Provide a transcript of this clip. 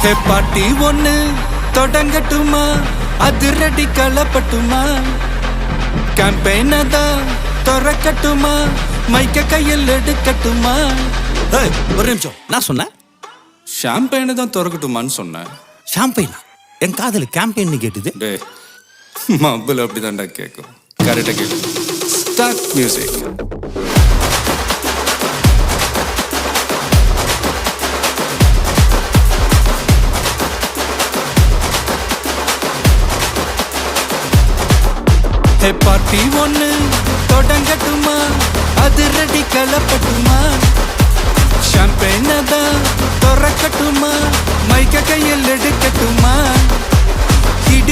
ஹே பாட்டி ஒண்ணு தொடங்கட்டுமா, அதிரடி களப்பட்டுமா, கேம்பெயின தான் திறக்கட்டுமா, மைக்க கையில் எடுக்கட்டுமா. ஒரு நிமிஷம், நான் சொன்னேன் ஷாம்பெயினை தான் திறக்கட்டுமான்னு சொன்னேன். ஷாம்பெயினா? என் காதல் கேம்பெயின் கேட்டுது. டே மப்பிள் அப்படிதான்டா கேட்கும். கரெக்டாக கேட்கு. Start music. ஹே பார்ட்டி ஒண்ணு தொடங்கட்டுமா, அதிரடி களப்பட்டுமா, ஷாம்பெயினை தான் திறக்கட்டுமா, மைக்க கையில் எடுக்கட்டுமா.